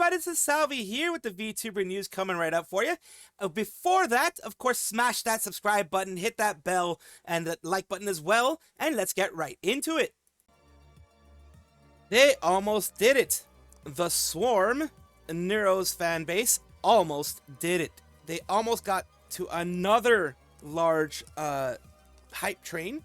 everybody, this is Salvi here with the VTuber news coming right up for you. Before that, of course, smash that subscribe button, hit that bell, and the like button as well, and let's get right into it. They almost did it. The Swarm, Neuro's fan base, almost did it. They almost got to another large hype train.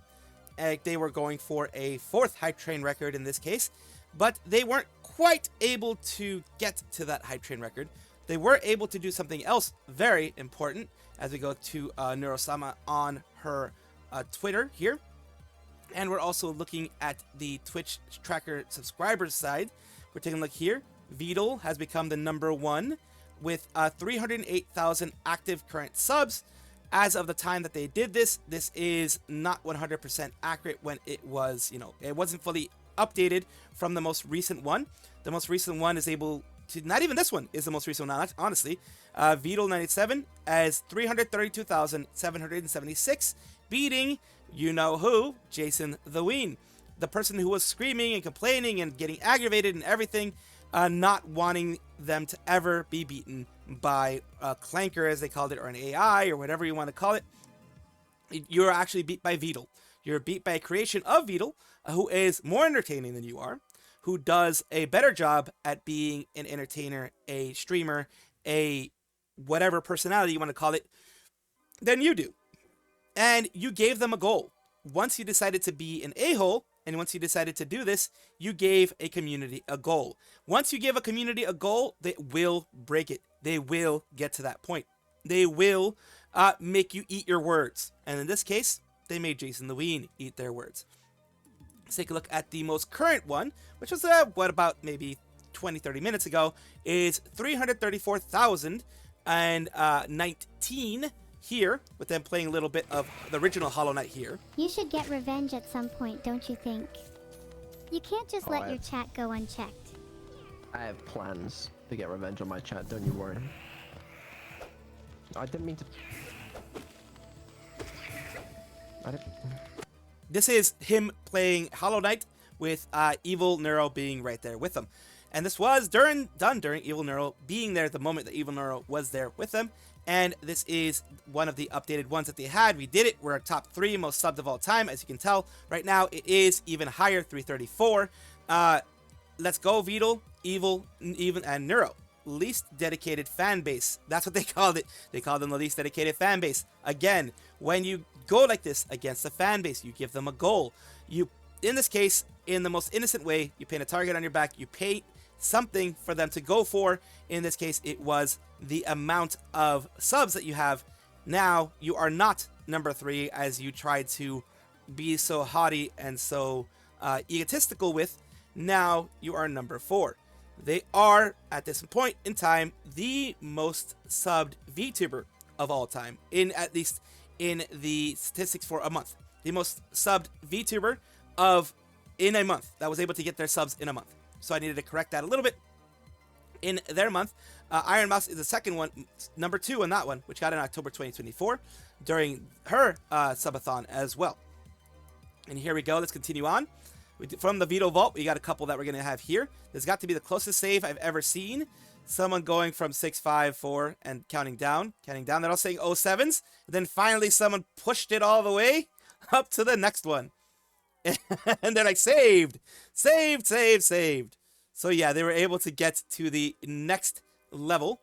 They were going for a 4th hype train record in this case, but they weren't quite able to get to that hype train record. They were able to do something else very important as we go to neurosama on her Twitter here. And we're also looking at the Twitch tracker subscribers side. We're taking a look here. Vedal has become the #1 with 308,000 active current subs. As of the time that they did this, this is not 100% accurate when it was, it wasn't fully updated from the most recent one. The most recent one is able to, not even this one is the most recent one, honestly. Vedal 97 as 332,776, beating you-know-who, Jason the Ween. The person who was screaming and complaining and getting aggravated and everything, not wanting them to ever be beaten by a clanker, as they called it, or an AI, or whatever you want to call it. You're actually beat by Vedal. You're beat by a creation of Vedal, who is more entertaining than you are, who does a better job at being an entertainer, a streamer, a whatever personality you want to call it, than you do. And you gave them a goal. Once you decided to be an a-hole, and once you decided to do this, you gave a community a goal. Once you give a community a goal, they will break it. They will get to that point. They will make you eat your words. And in this case, they made Jason the Ween eat their words. Let's take a look at the most current one, which was about maybe 20-30 minutes ago, is 334,019 here, with them playing a little bit of the original Hollow Knight here. You should get revenge at some point, don't you think? You can't just let your chat go unchecked. I have plans to get revenge on my chat, don't you worry. I didn't mean to... This is him playing Hollow Knight with Evil Neuro being right there with him. And this was done during Evil Neuro being there at the moment that Evil Neuro was there with them. And this is one of the updated ones that they had. We did it. We're our top 3 most subbed of all time. As you can tell, right now it is even higher, 334. Let's go, Vedal, Evil, Even, and Neuro. Least dedicated fan base. That's what they called it. They called them the least dedicated fan base. Again, when you go like this against a fan base, you give them a goal. You, in this case, in the most innocent way, you paint a target on your back. You paint something for them to go for. In this case, it was the amount of subs that you have. Now you are not #3 as you tried to be so haughty and so egotistical with. Now you are #4. They are, at this point in time, the most subbed VTuber of all time, at least in the statistics for a month. The most subbed VTuber in a month that was able to get their subs in a month. So I needed to correct that a little bit. In their month, Iron Mouse is the second one, #2 on that one, which got in October 2024 during her subathon as well. And here we go. Let's continue on. From the Vedal Vault, we got a couple that we're going to have here. This got to be the closest save I've ever seen. Someone going from 654 and counting down. They're all saying 07s. Then finally someone pushed it all the way up to the next one. And they're like, saved. So yeah, they were able to get to the next level,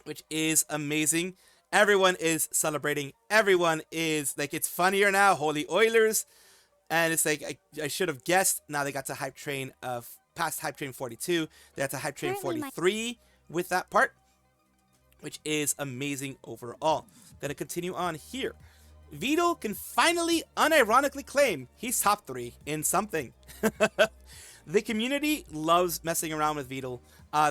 which is amazing. Everyone is celebrating. Everyone is like, it's funnier now. Holy Oilers. And it's like, I should have guessed. Now they got to hype train past hype train 42. They got to hype train 43 with that part, which is amazing overall. Gonna continue on here. Vedal can finally unironically claim he's top 3 in something. The community loves messing around with Vedal.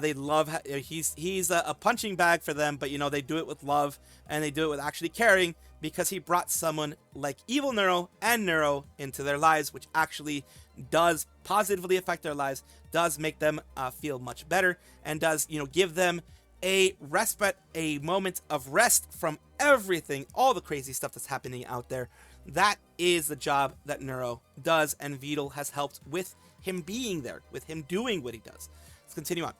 They love, he's a punching bag for them, but they do it with love, and they do it with actually caring, because he brought someone like Evil Neuro and Neuro into their lives, which actually does positively affect their lives, does make them feel much better, and does, give them a respite, a moment of rest from everything, all the crazy stuff that's happening out there. That is the job that Neuro does, and Vedal has helped with him being there, with him doing what he does. Let's continue on.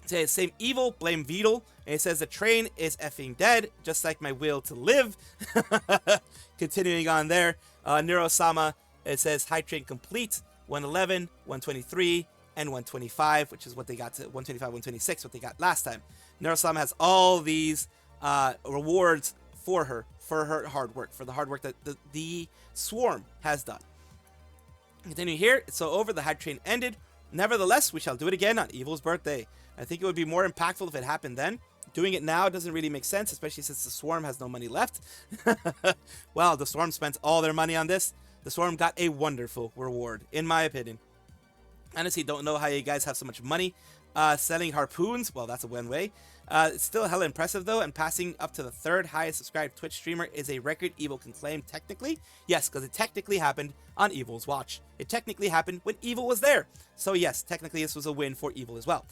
Says same evil, blame Vedal. And it says the train is effing dead, just like my will to live. Continuing on there, neurosama. It says high train complete, 111, 123, and 125, which is what they got to 125, 126, what they got last time. Neurosama has all these rewards for her hard work, for the hard work that the swarm has done. Continue here. It's so over. The hype train ended. Nevertheless, we shall do it again on Evil's birthday. I think it would be more impactful if it happened then. Doing it now doesn't really make sense, especially since the swarm has no money left. Well, the swarm spent all their money on this. The swarm got a wonderful reward, in my opinion. Honestly, don't know how you guys have so much money. Selling harpoons, well, that's a one way. It's still hella impressive, though, and passing up to the third highest subscribed Twitch streamer is a record Evil can claim, technically. Yes, because it technically happened on Evil's watch. It technically happened when Evil was there. So yes, technically this was a win for Evil as well.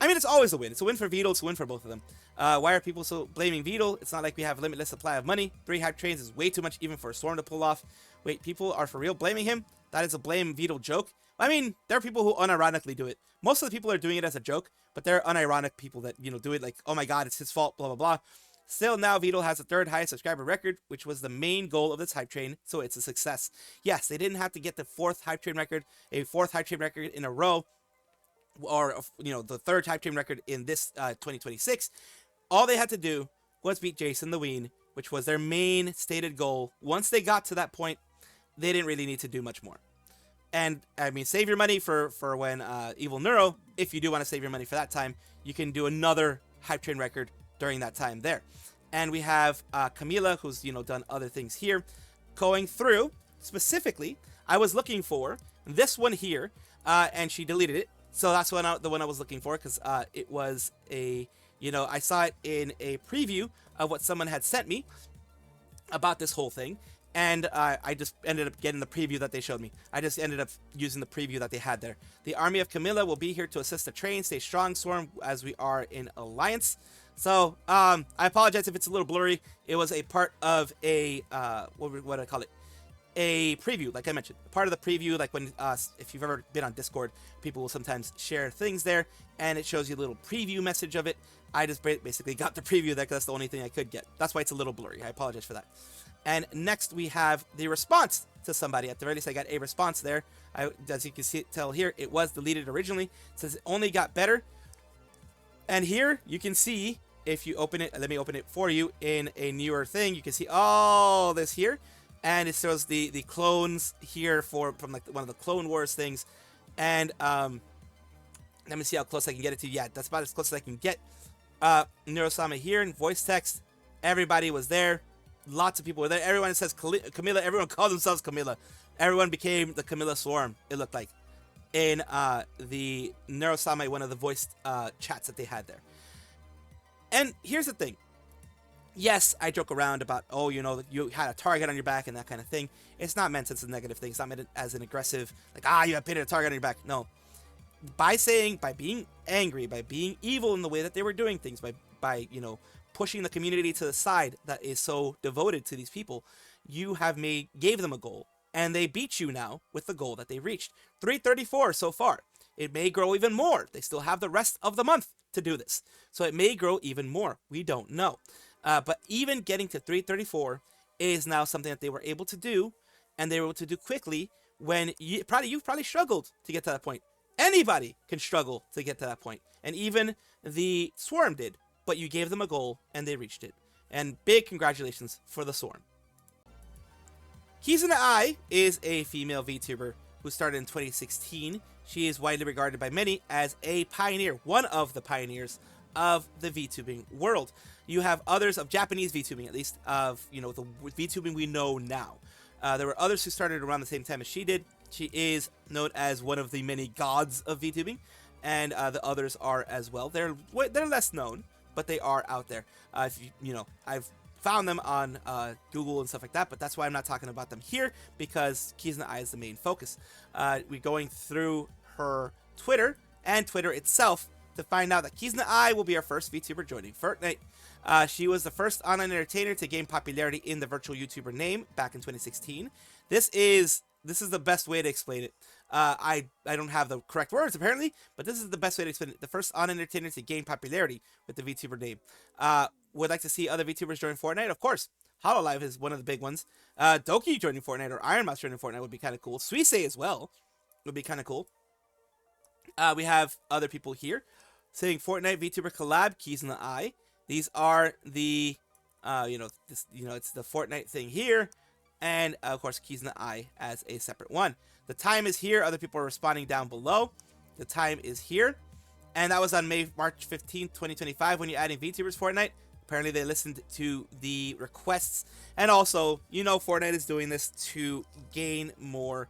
I mean, it's always a win. It's a win for Vedal, it's a win for both of them. Why are people so blaming Vedal? It's not like we have a limitless supply of money. 3 hype trains is way too much even for a swarm to pull off. Wait, people are for real blaming him? That is a blame Vedal joke. I mean, there are people who unironically do it. Most of the people are doing it as a joke, but there are unironic people that, you know, do it like, oh my god, it's his fault, blah, blah, blah. Still, now Vedal has the 3rd highest subscriber record, which was the main goal of this hype train, so it's a success. Yes, they didn't have to get the 4th hype train record, a 4th hype train record in a row, or, you know, the 3rd hype train record in this 2026. All they had to do was beat Jason the Ween, which was their main stated goal. Once they got to that point, they didn't really need to do much more. And, I mean, save your money for when Evil Neuro, if you do want to save your money for that time, you can do another hype train record during that time there. And we have Camila, who's, you know, done other things here. Going through, specifically, I was looking for this one here, and she deleted it. So that's the one I was looking for, because it was a, you know, I saw it in a preview of what someone had sent me about this whole thing. And I just ended up getting the preview that they showed me. I just ended up using the preview that they had there. The army of Camilla will be here to assist the train. Stay strong, Swarm, as we are in alliance. So, I apologize if it's a little blurry. It was a part of a, what do I call it? A preview, like I mentioned. Part of the preview, like when, if you've ever been on Discord, people will sometimes share things there, and it shows you a little preview message of it. I just basically got the preview there because that's the only thing I could get. That's why it's a little blurry. I apologize for that. And next we have the response to somebody. At the very least, I got a response there. As you can tell here, it was deleted originally. It says it only got better. And here you can see, if you open it, let me open it for you in a newer thing. You can see all this here. And it shows the clones here from like one of the Clone Wars things. And let me see how close I can get it to. Yeah, that's about as close as I can get. Neurosama here in voice text. Everybody was there. Lots of people were there. Everyone says Camilla. Everyone called themselves Camilla. Everyone became the Camilla Swarm, it looked like, in the Neurosama, one of the voice chats that they had there. And here's the thing. Yes, I joke around about, oh, you know, you had a target on your back and that kind of thing. It's not meant as a negative thing. It's not meant as an aggressive, like, you have painted a target on your back. No. By being angry, by being evil in the way that they were doing things, by you know, pushing the community to the side that is so devoted to these people, you have gave them a goal, and they beat you now with the goal that they reached. 334 so far. It may grow even more. They still have the rest of the month to do this, so it may grow even more. We don't know. But even getting to 334 is now something that they were able to do, and they were able to do quickly when you've probably struggled to get to that point. Anybody can struggle to get to that point, and even the Swarm did. But you gave them a goal, and they reached it. And big congratulations for the Swarm. Kizuna AI is a female VTuber who started in 2016. She is widely regarded by many as a pioneer, one of the pioneers of the VTubing world. You have others of Japanese VTubing, at least, of, you know, the VTubing we know now. There were others who started around the same time as she did. She is known as one of the many gods of VTubing, and the others are as well. They're less known, but they are out there. You know, I've found them on Google and stuff like that, but that's why I'm not talking about them here, because Kizuna AI is the main focus. We're going through her Twitter and Twitter itself to find out that Kizuna AI will be our first VTuber joining FORTNITE. She was the first online entertainer to gain popularity in the virtual YouTuber name back in 2016. This is the best way to explain it. I don't have the correct words apparently, but this is the best way to explain it. The first on-entertainer to gain popularity with the VTuber name. Would like to see other VTubers join Fortnite? Of course. Hololive is one of the big ones. Doki joining Fortnite or Iron Mouse joining Fortnite would be kind of cool. Suisse as well would be kind of cool. We have other people here saying Fortnite VTuber collab, Kizuna AI. These are the, it's the Fortnite thing here. And of course, Kizuna AI as a separate one. The time is here. Other people are responding down below. The time is here. And that was on March 15th, 2025 when you're adding VTubers Fortnite. Apparently they listened to the requests. And also, Fortnite is doing this to gain more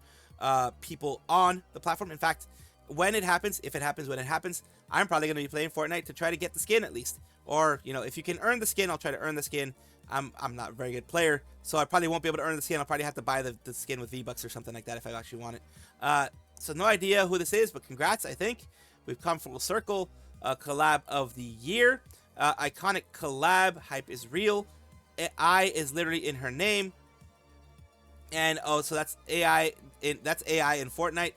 people on the platform. In fact, when it happens, if it happens when it happens, I'm probably going to be playing Fortnite to try to get the skin at least. Or, if you can earn the skin, I'll try to earn the skin. I'm not a very good player, so I probably won't be able to earn the skin. I'll probably have to buy the skin with V-Bucks or something like that if I actually want it. So no idea who this is, but congrats, I think. We've come full circle. Collab of the year. Iconic collab. Hype is real. I is literally in her name. And, so that's AI. That's AI in Fortnite.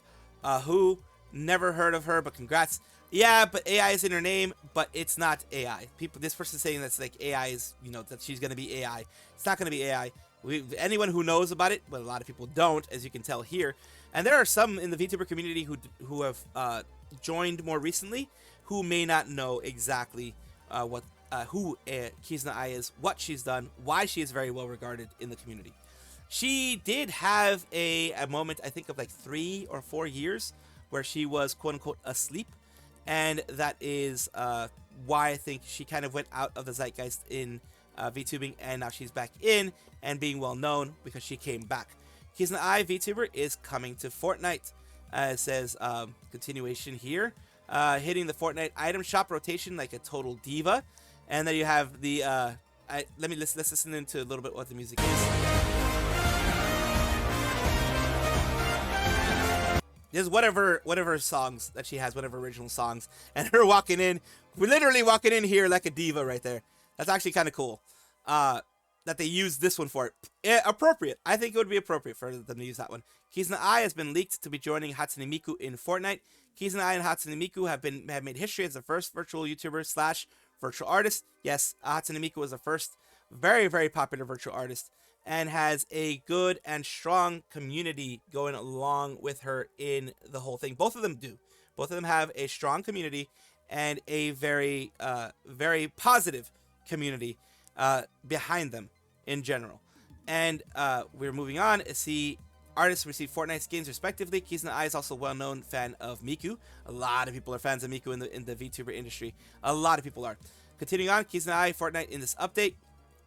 Who? Never heard of her, but congrats. Yeah, but AI is in her name, but it's not AI. This person's saying that's like AI is, that she's going to be AI. It's not going to be AI. Anyone who knows about it, but a lot of people don't, as you can tell here. And there are some in the VTuber community who have joined more recently who may not know exactly who Kizuna AI is, what she's done, why she is very well regarded in the community. She did have a moment, I think, of like 3 or 4 years where she was quote-unquote asleep. And that is why I think she kind of went out of the zeitgeist in VTubing, and now she's back in and being well known because she came back. Kizuna AI VTuber is coming to Fortnite. It says continuation here, hitting the Fortnite item shop rotation like a total diva, and then you have the let's listen into a little bit what the music is. There's whatever songs that she has, whatever original songs, and her walking in, we're literally walking in here like a diva right there. That's actually kind of cool. That they use this one for it. Yeah, appropriate. I think it would be appropriate for them to use that one. Kizuna AI has been leaked to be joining Hatsune Miku in Fortnite. Kizuna AI and Hatsune Miku have made history as the first virtual YouTuber / virtual artist. Yes, Hatsune Miku was the first very, very popular virtual artist, and has a good and strong community going along with her in the whole thing. Both of them do. Both of them have a strong community and a very, very positive community behind them in general. And we're moving on to see artists receive Fortnite skins respectively. Kizuna AI is also a well-known fan of Miku. A lot of people are fans of Miku in the VTuber industry. A lot of people are. Continuing on, Kizuna AI Fortnite in this update.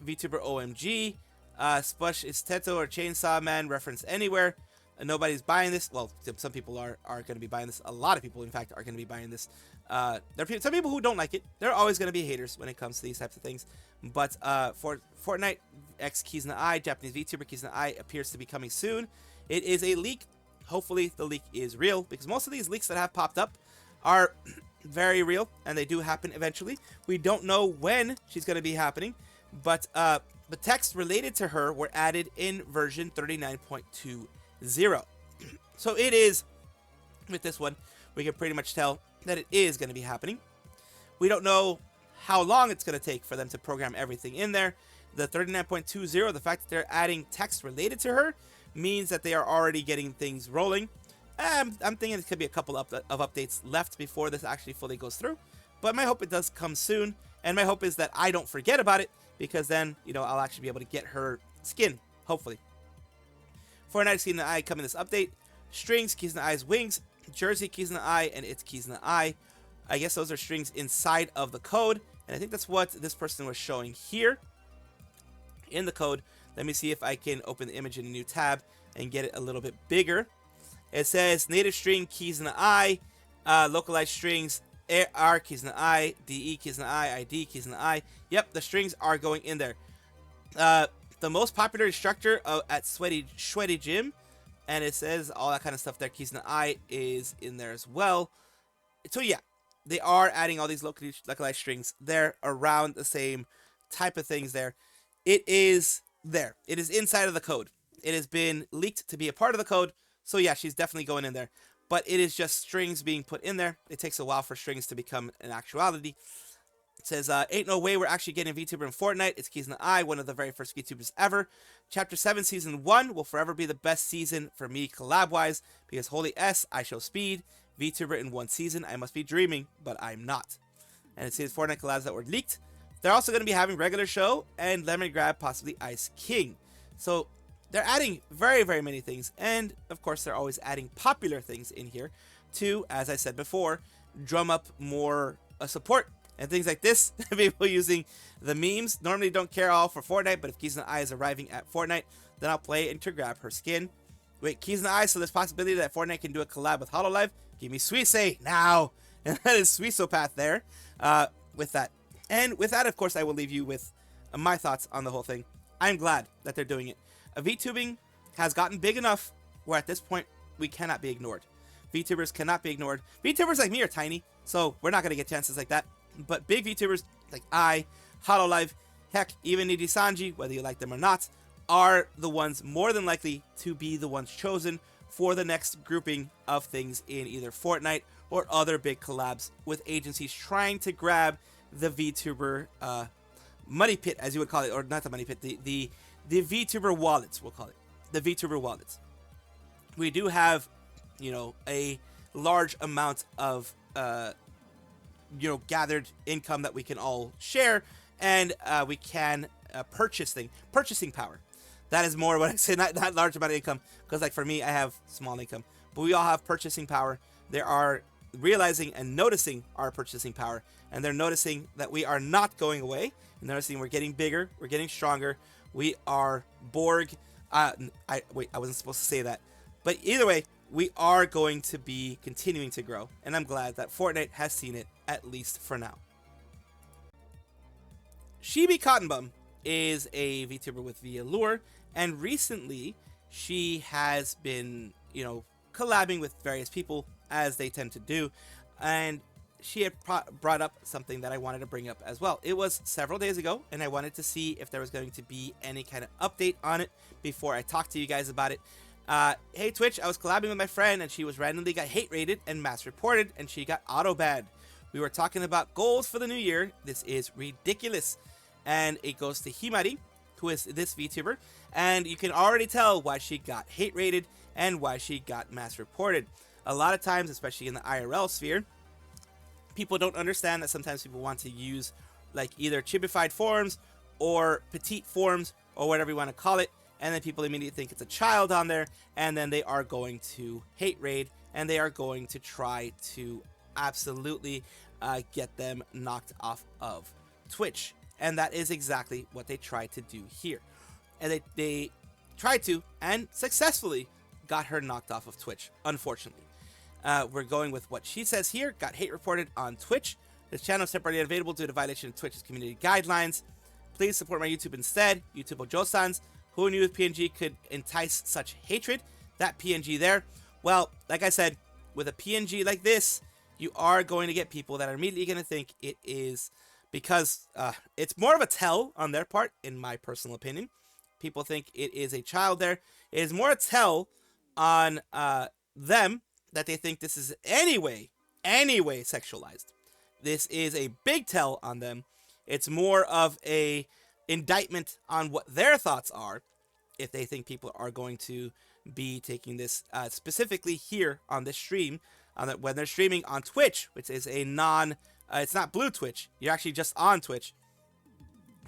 VTuber OMG. Spush is Teto or Chainsaw Man reference anywhere. Nobody's buying this. Well, some people are going to be buying this. A lot of people, in fact, are going to be buying this. There are some people who don't like it. There are always going to be haters when it comes to these types of things. But for Fortnite X Kizuna AI, Japanese VTuber Kizuna AI appears to be coming soon. It is a leak. Hopefully the leak is real, because most of these leaks that have popped up are very real, and they do happen eventually. We don't know when she's going to be happening, but the text related to her were added in version 39.20. So it is, with this one, we can pretty much tell that it is going to be happening. We don't know how long it's going to take for them to program everything in there. The 39.20, the fact that they're adding text related to her, means that they are already getting things rolling. I'm thinking it could be a couple of updates left before this actually fully goes through. But my hope it does come soon, and my hope is that I don't forget about it, because then, I'll actually be able to get her skin, hopefully. Fortnite Kizuna AI coming this update. Strings, Kizuna AI's wings, jersey, Kizuna AI, and it's Kizuna AI. I guess those are strings inside of the code, and I think that's what this person was showing here in the code. Let me see if I can open the image in a new tab and get it a little bit bigger. It says native string Kizuna AI, localized strings AR Kizuna AI, DE Kizuna AI, ID Kizuna AI. Yep, the strings are going in there. The most popular instructor at Sweaty Gym, and it says all that kind of stuff there. Kizuna AI is in there as well. So yeah, they are adding all these localized strings there around the same type of things there. It is there. It is inside of the code. It has been leaked to be a part of the code, So yeah, she's definitely going in there. But it is just strings being put in there. It takes a while for strings to become an actuality. It says, ain't no way we're actually getting VTuber in Fortnite. It's Kizuna AI, one of the very first VTubers ever. Chapter 7, Season 1 will forever be the best season for me collab-wise, because holy S, I show speed. VTuber in one season, I must be dreaming, but I'm not. And it says Fortnite collabs that were leaked. They're also going to be having regular show and Lemon Grab, possibly Ice King. So they're adding very, very many things. And of course, they're always adding popular things in here to, as I said before, drum up more support. And things like this, people using the memes. Normally don't care all for Fortnite, but if Kizuna AI is arriving at Fortnite, then I'll play and to grab her skin. Wait, Kizuna AI, so there's possibility that Fortnite can do a collab with Hololive? Give me Suisse now! And that is Suissopath there with that. And with that, of course, I will leave you with my thoughts on the whole thing. I'm glad that they're doing it. VTubing has gotten big enough where at this point, we cannot be ignored. VTubers cannot be ignored. VTubers like me are tiny, so we're not going to get chances like that. But big VTubers like Hololive, heck, even Nijisanji, whether you like them or not, are the ones more than likely to be the ones chosen for the next grouping of things in either Fortnite or other big collabs with agencies trying to grab the VTuber money pit, as you would call it, or not the money pit, the VTuber wallets, we'll call it. The VTuber wallets. We do have, you know, a large amount of gathered income that we can all share, and we can purchasing power. That is more what I say, not large amount of income, because like for me, I have small income, but we all have purchasing power. They are realizing and noticing our purchasing power, and they're noticing that we are not going away, and noticing we're getting bigger, we're getting stronger, we are Borg. I wasn't supposed to say that, but either way, we are going to be continuing to grow, and I'm glad that Fortnite has seen it, at least for now. Shibi Cottonbum is a VTuber with VAllure, and recently she has been, collabing with various people, as they tend to do, and she had brought up something that I wanted to bring up as well. It was several days ago, and I wanted to see if there was going to be any kind of update on it before I talk to you guys about it. Hey Twitch, I was collabing with my friend, and she was randomly got hate rated and mass reported, and she got auto banned. We were talking about goals for the new year. This is ridiculous. And it goes to Himari, who is this VTuber, and you can already tell why she got hate rated and why she got mass reported. A lot of times, especially in the IRL sphere, people don't understand that sometimes people want to use like either chibified forms or petite forms or whatever you want to call it, and then people immediately think it's a child on there, and then they are going to hate raid, and they are going to try to absolutely get them knocked off of Twitch. And that is exactly what they tried to do here. And they tried to, and successfully, got her knocked off of Twitch, unfortunately. We're going with what she says here. Got hate reported on Twitch. This channel is temporarily unavailable due to violation of Twitch's community guidelines. Please support my YouTube instead. YouTube Ojo-sans. Who knew PNG could entice such hatred? That PNG there. Well, like I said, with a PNG like this, you are going to get people that are immediately going to think it is, because it's more of a tell on their part, in my personal opinion. People think it is a child there. It is more a tell on them that they think this is anyway sexualized. This is a big tell on them. It's more of a indictment on what their thoughts are, if they think people are going to be taking this specifically here on this stream, when they're streaming on Twitch, which is a it's not blue Twitch. You're actually just on Twitch.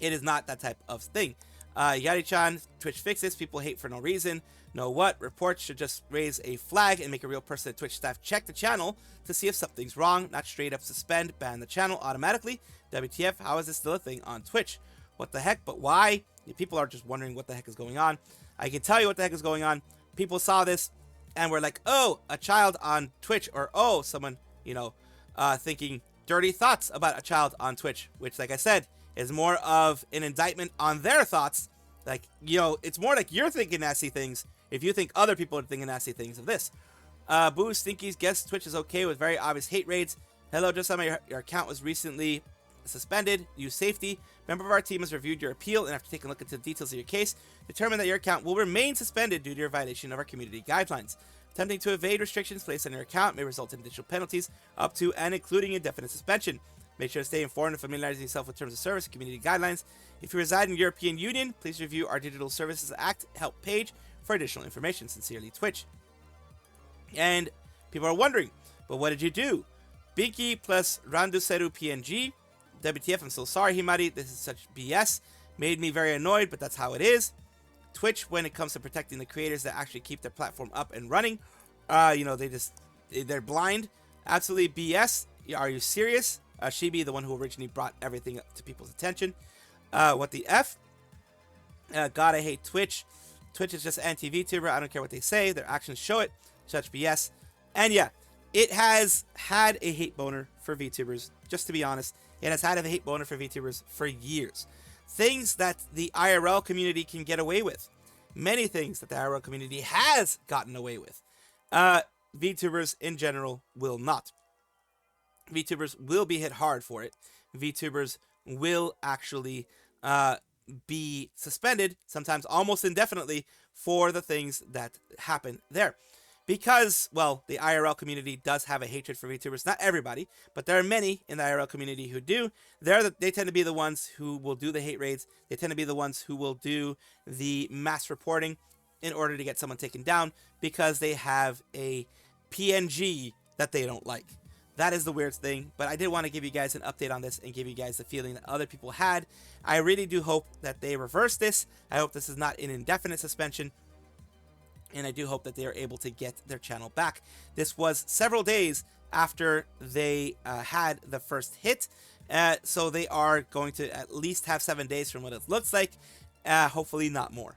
It is not that type of thing. Yari-chan, Twitch fixes. People hate for no reason. Know what? Reports should just raise a flag and make a real person at Twitch staff check the channel to see if something's wrong, not straight up suspend, ban the channel automatically. WTF, how is this still a thing on Twitch? What the heck? But why? People are just wondering what the heck is going on. I can tell you what the heck is going on. People saw this and were like, oh, a child on Twitch, or oh, someone, thinking dirty thoughts about a child on Twitch, which, like I said, is more of an indictment on their thoughts. Like, it's more like you're thinking nasty things if you think other people are thinking nasty things of this. Boo Stinkies, guess Twitch is okay with very obvious hate raids. Hello, just your account was recently suspended. Use safety. Member of our team has reviewed your appeal, and after taking a look into the details of your case, determined that your account will remain suspended due to your violation of our community guidelines. Attempting to evade restrictions placed on your account may result in additional penalties, up to and including indefinite suspension. Make sure to stay informed and familiarize yourself with terms of service and community guidelines. If you reside in the European Union, please review our Digital Services Act help page for additional information. Sincerely, Twitch. And people are wondering, but what did you do? Binky plus Randuseru PNG. WTF, I'm so sorry, Himari. This is such BS. Made me very annoyed, but that's how it is. Twitch, when it comes to protecting the creators that actually keep their platform up and running, they're blind. Absolutely BS. Are you serious? Shibi, the one who originally brought everything up to people's attention. What the F? God, I hate Twitch. Twitch is just anti-VTuber. I don't care what they say. Their actions show it. Such BS. And yeah, it has had a hate boner for VTubers. Just to be honest, it has had a hate boner for VTubers for years. Things that the IRL community can get away with. Many things that the IRL community has gotten away with. VTubers in general will not. VTubers will be hit hard for it. VTubers will actually be suspended, sometimes almost indefinitely, for the things that happen there. Because, well, the IRL community does have a hatred for VTubers. Not everybody, but there are many in the IRL community who do. They tend to be the ones who will do the hate raids. They tend to be the ones who will do the mass reporting in order to get someone taken down because they have a PNG that they don't like. That is the weird thing, but I did want to give you guys an update on this and give you guys the feeling that other people had. I really do hope that they reverse this. I hope this is not an indefinite suspension. And I do hope that they are able to get their channel back. This was several days after they had the first hit. So they are going to at least have 7 days from what it looks like. Hopefully not more.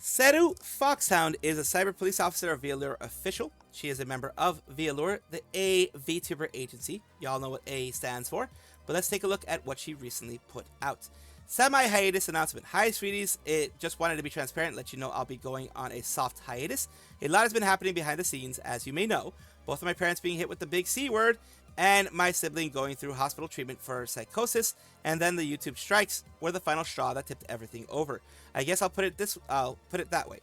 Seru Foxhound is a cyber police officer of VAllure official. She is a member of VAllure, the A VTuber agency. Y'all know what A stands for. But let's take a look at what she recently put out. Semi-hiatus announcement. Hi, sweeties. It just wanted to be transparent, let you know I'll be going on a soft hiatus. A lot has been happening behind the scenes, as you may know. Both of my parents being hit with the big C word, and my sibling going through hospital treatment for psychosis, and then the YouTube strikes were the final straw that tipped everything over. I guess I'll put it that way.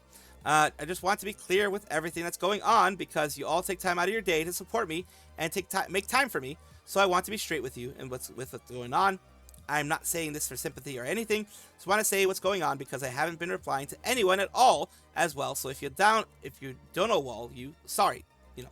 I just want to be clear with everything that's going on because you all take time out of your day to support me and make time for me. So I want to be straight with you and what's going on. I'm not saying this for sympathy or anything. Just want to say what's going on because I haven't been replying to anyone at all as well. So if you don't know wall, sorry, you know.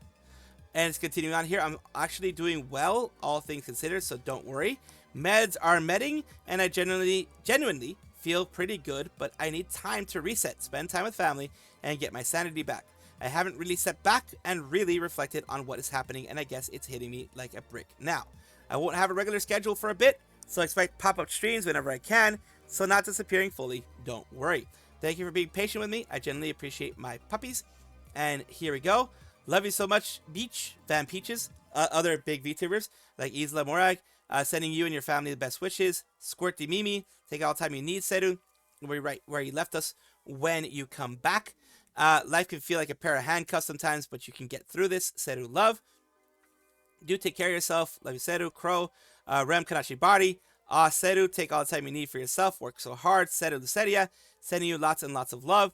And it's continuing on here. I'm actually doing well, all things considered, so don't worry. Meds are medding, and I genuinely feel pretty good, but I need time to reset, spend time with family, and get my sanity back. I haven't really sat back and really reflected on what is happening, and I guess it's hitting me like a brick now. I won't have a regular schedule for a bit, so expect pop-up streams whenever I can, so not disappearing fully, don't worry. Thank you for being patient with me. I genuinely appreciate my puppies. And here we go. Love you so much, Beach, Van Peaches, other big VTubers like Isla Morag, sending you and your family the best wishes. Squirty Mimi, take all the time you need, Seru. We're right where you left us when you come back. Life can feel like a pair of handcuffs sometimes, but you can get through this. Seru, love. Do take care of yourself. Love you, Seru. Crow. Rem Kanashi Bari. Seru, take all the time you need for yourself. Work so hard. Seru Luceria. Sending you lots and lots of love.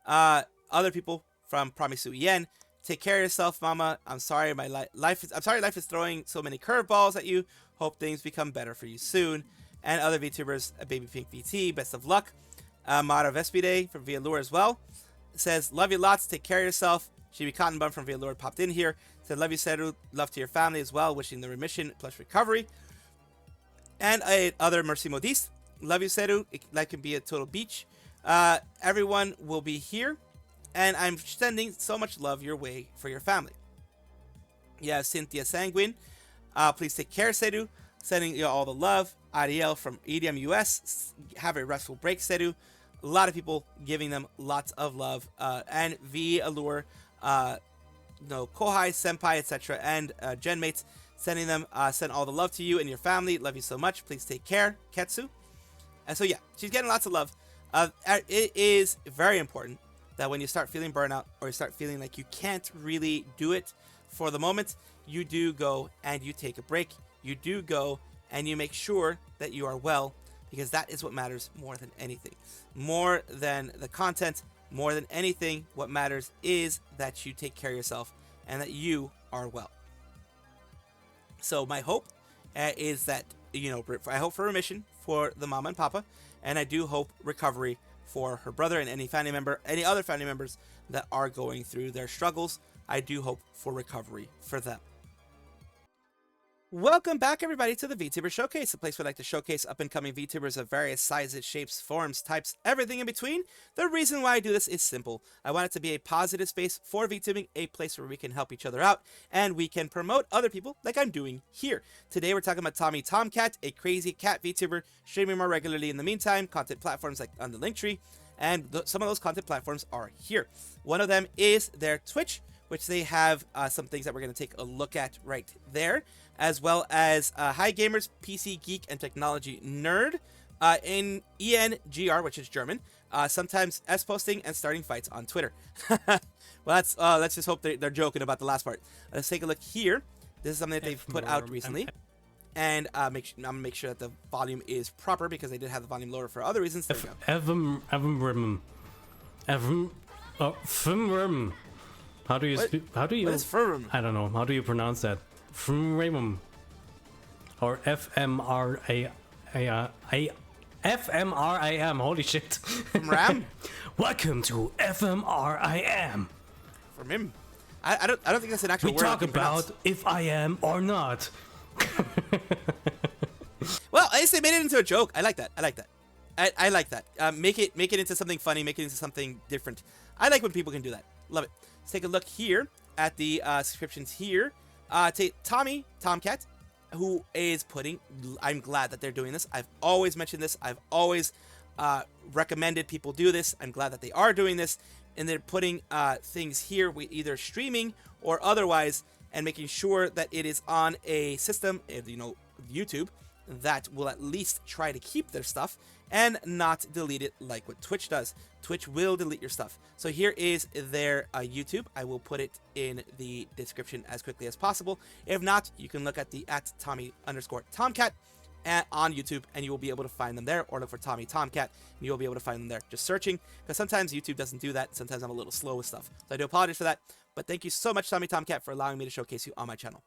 Other people from Promisu Yen. Take care of yourself, Mama. I'm sorry life is throwing so many curveballs at you. Hope things become better for you soon. And other VTubers, Baby Pink VT, best of luck. Mara Vespide from VAllure as well. Says, love you lots. Take care of yourself. Shibi Cotton Bun from VAllure popped in here. Said, love you, Seru. Love to your family as well. Wishing the remission plus recovery. And other Mercy Modiste. Love you, Seru. Life can be a total beach. Everyone will be here. And I'm sending so much love your way for your family. Yeah, Cynthia Sanguine. Please take care, Seru. Sending you all the love. Ariel from EDM US. Have a restful break, Seru. A lot of people giving them lots of love. And VAllure, Kohai, Senpai, etc. And Genmates sending them, send all the love to you and your family. Love you so much. Please take care, Ketsu. And so yeah, she's getting lots of love. It is very important that when you start feeling burnout or you start feeling like you can't really do it for the moment, you do go and you take a break. You do go and you make sure that you are well, because that is what matters more than anything. More than the content, more than anything, what matters is that you take care of yourself and that you are well. So my hope is that, I hope for remission for the mama and papa, and I do hope recovery for her brother and any other family members that are going through their struggles. I do hope for recovery for them. Welcome back, everybody, to the VTuber Showcase, a place where I like to showcase up-and-coming VTubers of various sizes, shapes, forms, types, everything in between. The reason why I do this is simple. I want it to be a positive space for VTubing, a place where we can help each other out, and we can promote other people like I'm doing here. Today, we're talking about Tomcat, a crazy cat VTuber, streaming more regularly in the meantime, content platforms like on the Linktree, and some of those content platforms are here. One of them is their Twitch, which they have some things that we're going to take a look at right there, as well as Hi Gamers, PC Geek, and Technology Nerd, in ENGR, which is German, sometimes S-posting and starting fights on Twitter. Well, let's just hope they're joking about the last part. Let's take a look here. This is something that they've put out recently. And I'm going to make sure that the volume is proper because they did have the volume lower for other reasons. There we go. How do you speak? How do you? What is firm? I don't know. How do you pronounce that? Fmram, or FMRIM. Holy shit! Ram. Welcome to FMRIM. From him. I don't think that's an actual word. We talk about if I am or not. Well, I guess they made it into a joke. I like that. I like that. Make it into something funny. Make it into something different. I like when people can do that. Love it. Let's take a look here at the subscriptions here. Tomcat, who is putting, I'm glad that they're doing this. I've always mentioned this. I've always recommended people do this. I'm glad that they are doing this. And they're putting things here, either streaming or otherwise, and making sure that it is on a system, YouTube, that will at least try to keep their stuff and not delete it like what Twitch does. Twitch will delete your stuff. So here is their YouTube. I will put it in the description as quickly as possible. If not, you can look at the @Tommy_Tomcat on YouTube, and you will be able to find them there, or look for Tommy Tomcat, and you'll be able to find them there. Just searching, because sometimes YouTube doesn't do that. Sometimes I'm a little slow with stuff. So I do apologize for that. But thank you so much, Tommy Tomcat, for allowing me to showcase you on my channel.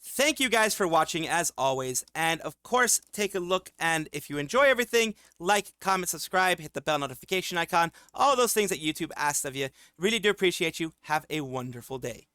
Thank you guys for watching, as always, and of course, take a look, and if you enjoy everything, like, comment, subscribe, hit the bell notification icon, all those things that YouTube asks of you. Really do appreciate you. Have a wonderful day.